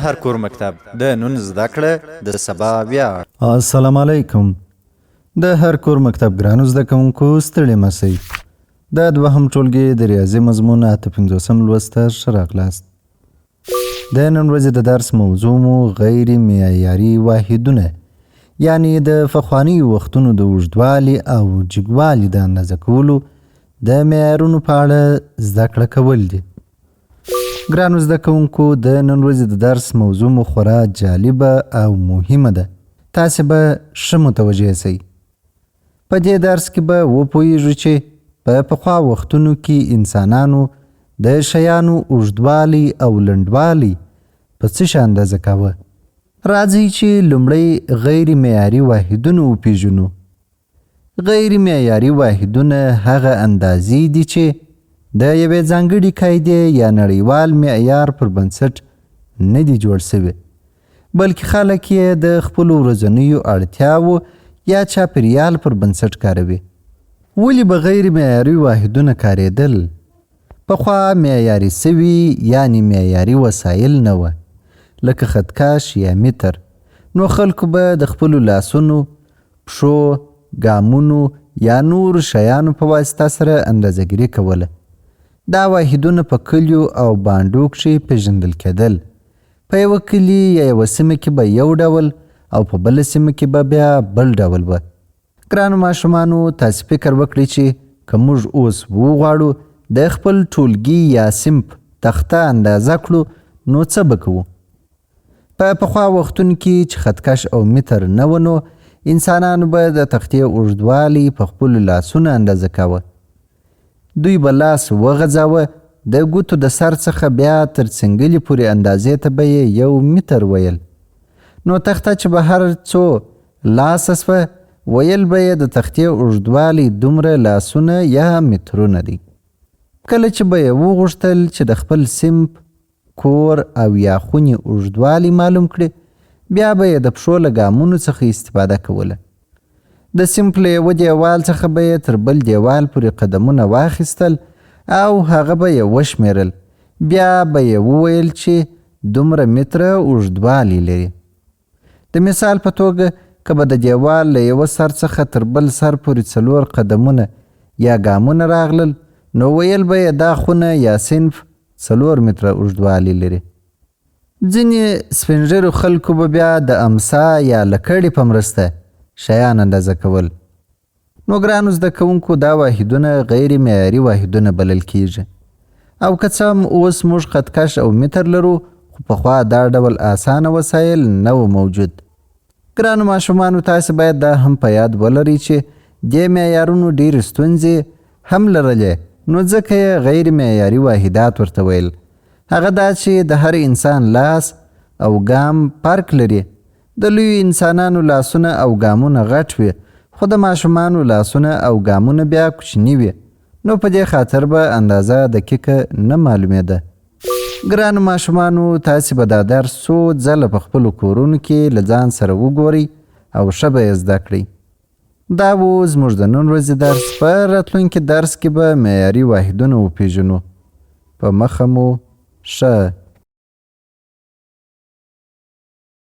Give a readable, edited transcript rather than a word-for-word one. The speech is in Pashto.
هر کور مکتب د نن زده کړه د سبا ویاړ. السلام علیکم. د هر کور مکتب ګرانو زده کوونکو ستړي مسئ. د دوهم ټولګي د ریاضي مضمون 85 لوست ته ښه راغلاست. د نن ورځې د درس موضوع مو غیر معیاري واحدونه، یعنی د پخوانیو وختونو د اوږدوالي او جګوالي د اندازه کولو د معیارونو په اړه زده کړه کول دي. ګرانو زده کوونکو، د نن ورځې د درس موضوع مو خورا جالبه او مهمه ده. تاسې به ښه متوجه سئ. په دې درس کې به وپوهیږو چې په پخوا وختونو کې انسانانو د شیانو اوږدوالی او لنډوالی په څه شي اندازه کاوه. راځئ چې لومړی غیر معیاري واحدونه وپېژنو. غیر معیاري واحدونه هغه اندازې دي چې د یوې ځانګړې قاعدې یا نړیوال معیار پر بنسټ نه دي جوړ شوي، بلکې خلک یې د خپلو ورځنیو اړتیاوو یا چاپیریال پر بنسټ کاروي. ولې به غیر معیاري واحدونه کارېدل؟ پخوا معیاري سوي یعنی معیاري وسایل نه وه، لکه خطکش یا متر. نو خلکو به د خپلو لاسونو، پښو، ګامونو یا نور شیانو په واسطه سره اندازه‌ګیري کوله. دا واحدونه په کلیو او بانډو کښې پیژندل کېدل. په یوه کلي یا یوه سیمه کې به یو ډول او په بله سیمه کې به بیا بل ډول به. ګرانو ماشومانو، تاسې فکر وکړئ چې که موږ اوس وغواړو د خپل ټولګي یا صنف تخته اندازه کړو نو څه به کوو؟ په پخوا وختونو کې چې خطکش او متر نه و، نو انسانانو به د تختې اوږدوالی په خپلو لاسونو اندازه کاوه. دوی به لاس وغځاوه، د ګوتو د سر څخه بیا تر څنګلې پورې اندازې ته به یې 1 متر ویل. نو تخته چې به هر څو لاسه سوه، ویل به یې د تختې اوږدوالی دومره لاسونه یا مترونه دی. کله چې به یې وغوښتل چې د خپل صنف، کور او یا خونې اوږدوالی معلوم کړي، بیا به یې د پښو له ګامونو څخه استفاده کوله. د صنف له یوه دیوال څخه به یې تر بل دیوال پورې قدمونه واخیستل او هغه به یې وشمیرل. بیا به یې وویل چې دومره متره اوږدوالی لري. د مثال په توګه، که به د دیوال له یوه سر څخه تر بل سر پورې 4 قدمونه یا ګامونه راغلل، نو ویل به یې دا خونه یا صنف 4 متره اوږدوالی لري. ځینې سپین ږیرو خلکو به بیا د امسا یا لکړې په مرسته شیان اندازه کول. نو ګرانو زده کوونکو، دا واحدونه غیر معیاري واحدونه بلل کیږي. او که څه هم اوس موږ خطکش او متر لرو، خو پخوا دا ډول اسانه وسایل نه و موجود. ګرانو ماشومانو، تاسې باید دا هم په یاد ولرئ چې دې معیارونو ډېرې ستونزې هم لرلې، نو ځکه یې غیر معیاري واحدات ورته ویل. هغه دا چې د هر انسان لاس او ګام فرق لري. د لوی انسانانو لاسونه او ګامونه غټ وي، خو د ماشومانو لاسونه او ګامونه بیا کوچني وي. نو په دې خاطر به اندازه دقیقه نه معلومېده. ګرانو ماشومانو، تاسې به دا درس څو ځله په خپلو کورونو کې له ځان سره وګورئ او ښه به یې زده کړئ. دا و زموږ د نن ورځې درس. په راتلونکي درس کې به معیاري واحدونه وپېژنو. په مخه مو ښه.